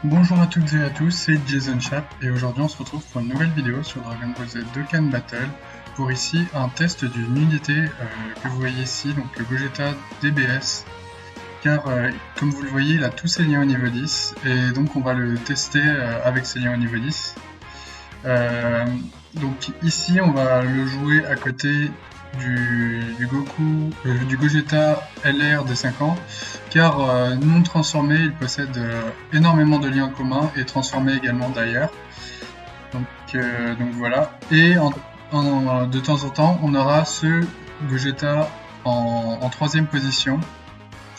Bonjour à toutes et à tous, c'est Jason Chap et aujourd'hui on se retrouve pour une nouvelle vidéo sur Dragon Ball Z Dokkan Battle pour ici un test d'une unité que vous voyez ici, donc le Gogeta DBS, car comme vous le voyez il a tous ses liens au niveau 10 et donc on va le tester avec ses liens au niveau 10. Donc ici on va le jouer à côté du Goku, du Gogeta LR des 5 ans, car non transformé, il possède énormément de liens communs et transformé également d'ailleurs. Donc voilà. Et de temps en temps, on aura ce Gogeta en troisième position,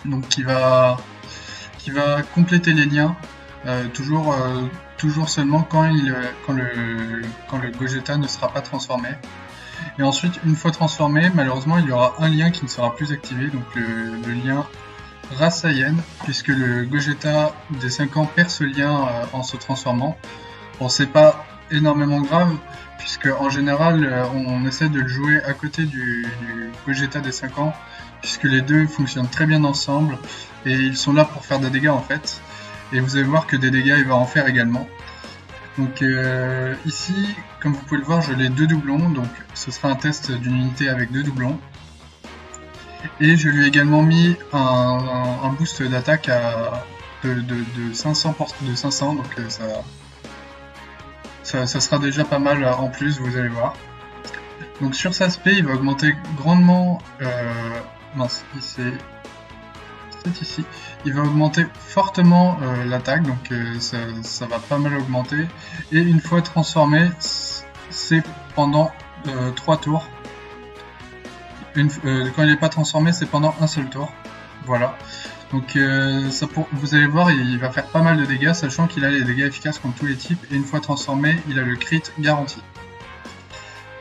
donc qui va compléter les liens, toujours seulement quand le Gogeta ne sera pas transformé. Et ensuite, une fois transformé, malheureusement, il y aura un lien qui ne sera plus activé, donc le lien Rasayen, puisque le Gogeta des 5 ans perd ce lien en se transformant. Bon, c'est pas énormément grave, puisque en général, on essaie de le jouer à côté du Gogeta des 5 ans, puisque les deux fonctionnent très bien ensemble, et ils sont là pour faire des dégâts en fait. Et vous allez voir que des dégâts, il va en faire également. Donc ici, comme vous pouvez le voir, je l'ai deux doublons, donc ce sera un test d'une unité avec deux doublons. Et je lui ai également mis un boost d'attaque de 500, donc ça sera déjà pas mal en plus, vous allez voir. Donc sur cet aspect, il va augmenter grandement... mince, c'est ici. Il va augmenter fortement l'attaque, donc ça va pas mal augmenter. Et une fois transformé, c'est pendant 3 tours. Quand il n'est pas transformé, c'est pendant un seul tour. Voilà. Donc vous allez voir, il va faire pas mal de dégâts, sachant qu'il a les dégâts efficaces contre tous les types. Et une fois transformé, il a le crit garanti.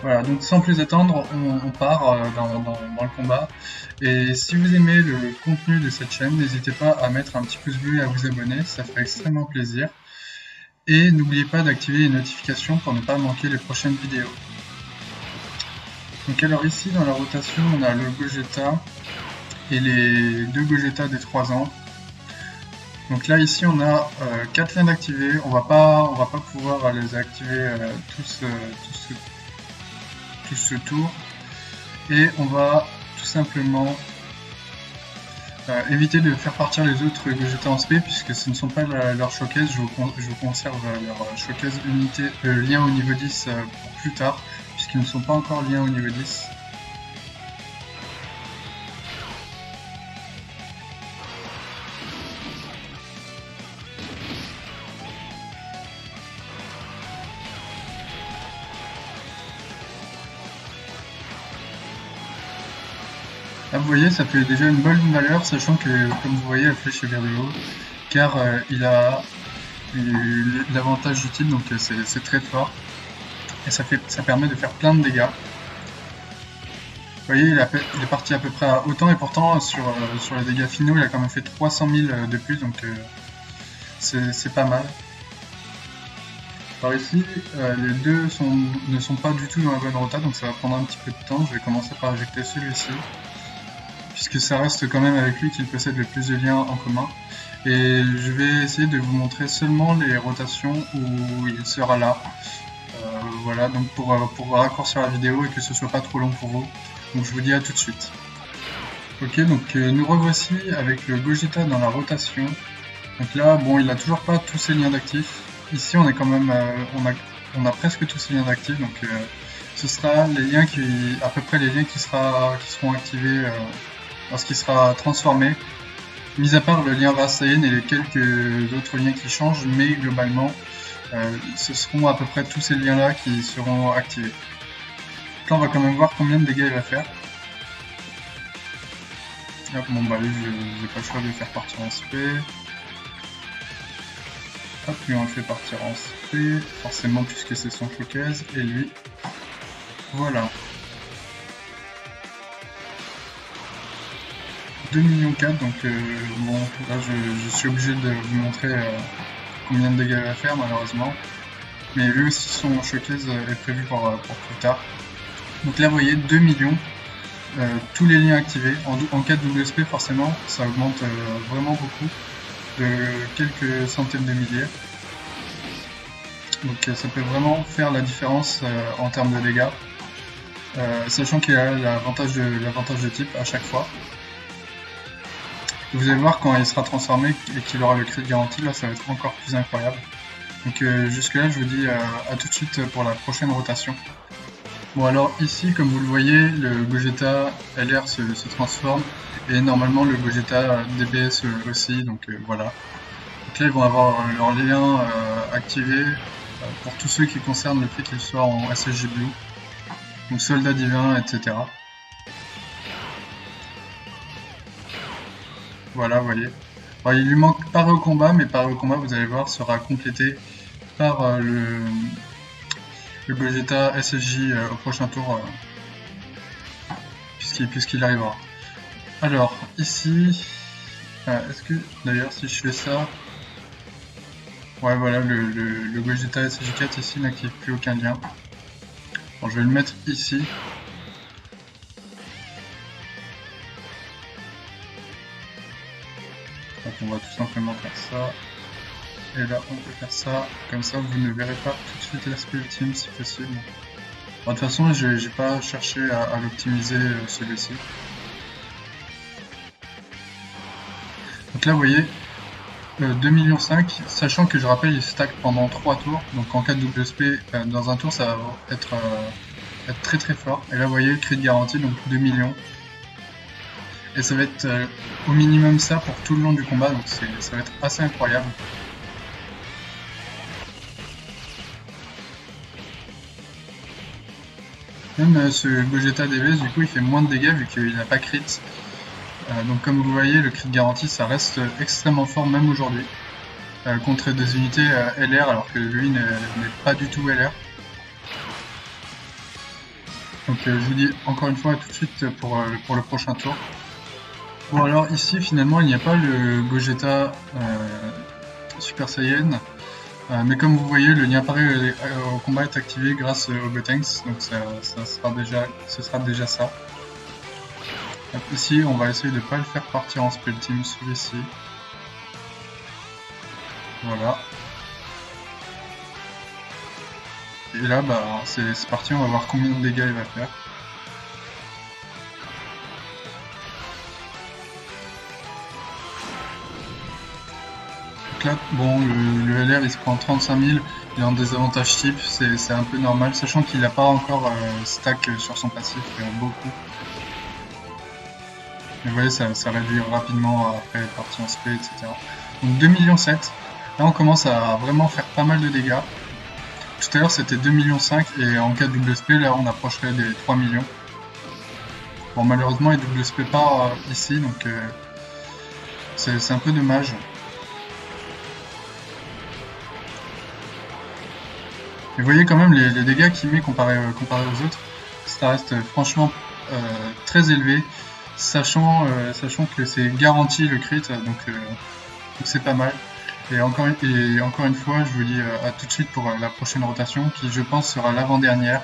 Voilà, donc sans plus attendre, on part dans le combat. Et si vous aimez le contenu de cette chaîne, n'hésitez pas à mettre un petit pouce bleu et à vous abonner, ça ferait extrêmement plaisir. Et n'oubliez pas d'activer les notifications pour ne pas manquer les prochaines vidéos. Donc alors ici dans la rotation, on a le Gogeta et les deux Gogeta des 3 ans. Donc là ici on a 4 liens d'activer, on va pas pouvoir les activer tous ce tour, et on va tout simplement éviter de faire partir les autres Gogeta en SP, puisque ce ne sont pas leur showcase. Je vous conserve leur showcase unité lien au niveau 10 pour plus tard, puisqu'ils ne sont pas encore liens au niveau 10. Là, vous voyez, ça fait déjà une bonne valeur, sachant que, comme vous voyez, la flèche est vers le haut, car il a l'avantage utile, donc c'est très fort, et ça permet de faire plein de dégâts. Vous voyez, il est parti à peu près à autant, et pourtant, sur les dégâts finaux, il a quand même fait 300 000 de plus, donc c'est pas mal. Alors ici, les deux ne sont pas du tout dans la bonne rota, donc ça va prendre un petit peu de temps. Je vais commencer par injecter celui-ci, puisque ça reste quand même avec lui qu'il possède le plus de liens en commun. Et je vais essayer de vous montrer seulement les rotations où il sera là. Voilà, donc pour raccourcir la vidéo et que ce soit pas trop long pour vous. Donc je vous dis à tout de suite. Ok, donc nous revoici avec le Gogeta dans la rotation. Donc là, bon, il a toujours pas tous ses liens d'actifs. Ici, on est quand même, on a presque tous ses liens d'actifs, donc ce sera les liens à peu près les liens qui seront activés lorsqu'il sera transformé, mis à part le lien Rasayen et les quelques autres liens qui changent, mais globalement, ce seront à peu près tous ces liens-là qui seront activés. Donc là, on va quand même voir combien de dégâts il va faire. Hop, bon bah lui, j'ai pas le choix de le faire partir en SP. Hop, lui on le fait partir en SP, forcément puisque c'est son showcase, et lui, voilà. 2,4 millions, donc bon, là je suis obligé de vous montrer combien de dégâts il va faire malheureusement. Mais lui aussi son showcase est prévu pour plus tard. Donc là vous voyez 2 millions, tous les liens activés. En cas de WSP forcément ça augmente vraiment beaucoup. de quelques centaines de milliers. Donc ça peut vraiment faire la différence en termes de dégâts. Sachant qu'il a l'avantage de type à chaque fois. Vous allez voir quand il sera transformé et qu'il aura le crit garanti, là ça va être encore plus incroyable. Donc jusque là je vous dis à tout de suite pour la prochaine rotation. Bon alors ici comme vous le voyez le Gogeta LR se transforme et normalement le Gogeta DBS aussi, donc voilà. Donc là ils vont avoir leur lien activé pour tous ceux qui concernent le fait qu'ils soient en SSJ Blue. Donc soldat divin, etc. Voilà, vous voyez. Alors, il lui manque Paré au combat, mais Paré au combat, vous allez voir, sera complété par le Gogeta SSJ au prochain tour, puisqu'il arrivera. Alors, ici, est-ce que, d'ailleurs, si je fais ça, ouais, voilà, le Gogeta SSJ 4 ici n'active plus aucun lien. Bon, je vais le mettre ici. Donc on va tout simplement faire ça. Et là on peut faire ça. Comme ça vous ne verrez pas tout de suite l'aspect ultime si possible. Bon, de toute façon j'ai pas cherché à l'optimiser celui-ci. Donc là vous voyez 2,5 millions, sachant que je rappelle il stack pendant 3 tours. Donc en cas de double SP dans un tour ça va être très très fort. Et là vous voyez le crit garanti, donc 2 millions. Et ça va être au minimum ça pour tout le long du combat, donc ça va être assez incroyable. Même ce Gogeta DBS, du coup, il fait moins de dégâts vu qu'il n'a pas crit. Donc comme vous voyez, le crit garanti, ça reste extrêmement fort même aujourd'hui. Contre des unités LR, alors que lui n'est pas du tout LR. Donc je vous dis encore une fois tout de suite pour le prochain tour. Bon alors ici finalement il n'y a pas le Gogeta Super Saiyan, mais comme vous voyez le lien Paré au combat est activé grâce au Gotenks, donc ce sera déjà ça. Donc, ici on va essayer de ne pas le faire partir en Spell Team celui-ci. Voilà. Et là bah c'est parti, on va voir combien de dégâts il va faire. Là, bon, le LR il se prend 35 000, il est en désavantage type, c'est un peu normal, sachant qu'il n'a pas encore stack sur son passif beaucoup. Mais vous voyez, ça réduit rapidement après partie en spé, etc. Donc 2,7 millions. Là on commence à vraiment faire pas mal de dégâts. Tout à l'heure c'était 2,5 millions et en cas de double SP, là on approcherait des 3 millions. Bon malheureusement il double SP pas ici, donc c'est un peu dommage. Et vous voyez quand même les dégâts qu'il met comparé aux autres, ça reste franchement très élevé, sachant que c'est garanti le crit, donc c'est pas mal. Et encore une fois, je vous dis à tout de suite pour la prochaine rotation, qui je pense sera l'avant-dernière,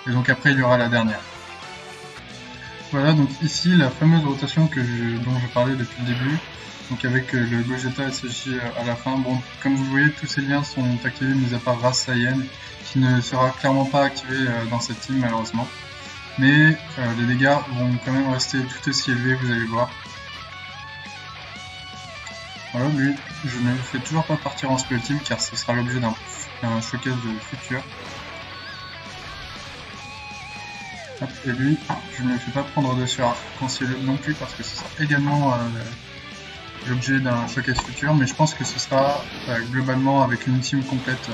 et donc après il y aura la dernière. Voilà, donc ici la fameuse rotation dont je parlais depuis le début. Donc avec le Gogeta SSJ à la fin, bon, comme vous voyez, tous ces liens sont activés, mis à part Race Saiyan, qui ne sera clairement pas activé dans cette team malheureusement. Mais les dégâts vont quand même rester tout aussi élevés, vous allez voir. Voilà, lui, je ne le fais toujours pas partir en Spell Team, car ce sera l'objet d'un showcase de futur. Hop, et lui, je ne le fais pas prendre dessus arc-en-ciel non plus, parce que ce sera également l'objet d'un showcase futur, mais je pense que ce sera globalement avec une team complète.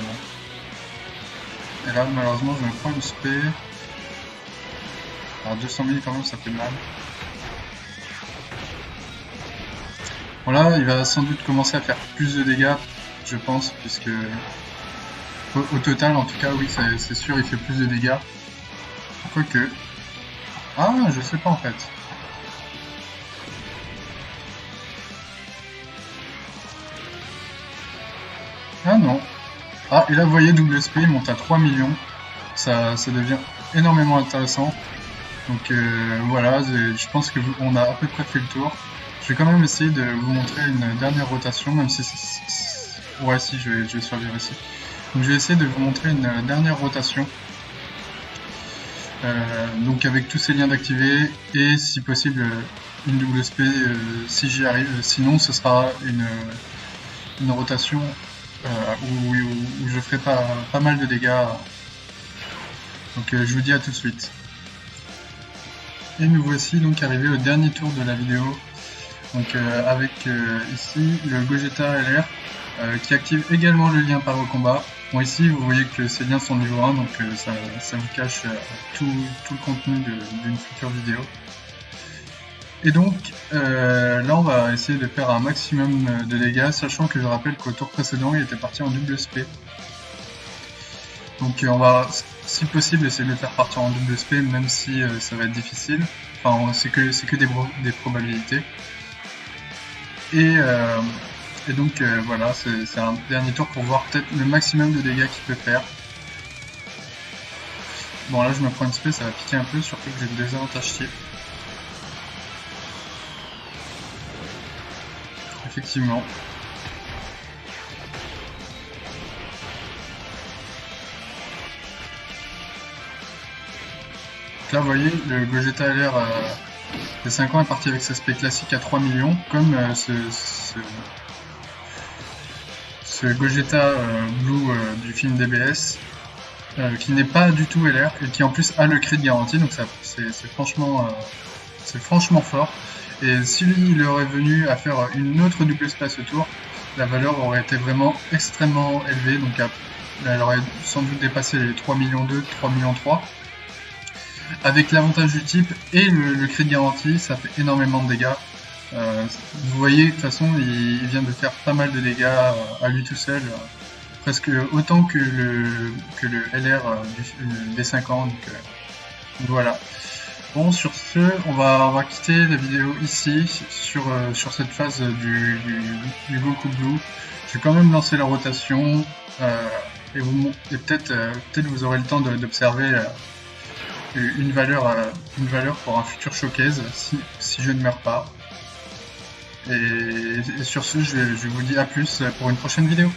Et là malheureusement je me prends une spé. Alors 200 000 quand même ça fait mal. Voilà, il va sans doute commencer à faire plus de dégâts, je pense, puisque au total en tout cas oui c'est sûr il fait plus de dégâts. Quoique. Ah je sais pas en fait. Ah non. Ah, et là, vous voyez, double SP, il monte à 3 millions. Ça devient énormément intéressant. Donc voilà, je pense qu'on a à peu près fait le tour. Je vais quand même essayer de vous montrer une dernière rotation, même si ouais, si, je vais survivre ici. Donc je vais essayer de vous montrer une dernière rotation. Donc avec tous ces liens d'activer et si possible une WSP si j'y arrive. Sinon ce sera une rotation où je ferai pas mal de dégâts. Donc je vous dis à tout de suite. Et nous voici donc arrivés au dernier tour de la vidéo. Donc avec ici le Gogeta LR qui active également le lien par combat. Bon, ici vous voyez que ces liens sont niveau 1, donc ça vous cache tout le contenu d'une future vidéo. Et donc là on va essayer de faire un maximum de dégâts, sachant que je rappelle qu'au tour précédent il était parti en WSP. Donc on va, si possible, essayer de le faire partir en WSP, même si ça va être difficile. Enfin, c'est que des probabilités. Et donc voilà, c'est un dernier tour pour voir peut-être le maximum de dégâts qu'il peut faire. Bon là je me prends une spé, ça va piquer un peu, surtout que j'ai le désavantage type. Effectivement. Là vous voyez, le Gogeta LR de 5 ans est parti avec sa spé classique à 3 millions, comme ce Gogeta Blue du film DBS, qui n'est pas du tout LR et qui en plus a le crit de garantie, donc c'est franchement fort. Et si lui il aurait venu à faire une autre double space au tour, la valeur aurait été vraiment extrêmement élevée, donc elle aurait sans doute dépassé les 3 millions 2, 3 millions 3. Avec l'avantage du type et le crit de garantie, ça fait énormément de dégâts. Vous voyez, de toute façon, il vient de faire pas mal de dégâts à lui tout seul, presque autant que le LR des 5 ans. Donc voilà. Bon, sur ce, on va quitter la vidéo ici, sur cette phase du Goku Blue. Je vais quand même lancer la rotation, et peut-être vous aurez le temps d'observer une valeur pour un futur showcase si je ne meurs pas. Et sur ce, je vous dis à plus pour une prochaine vidéo.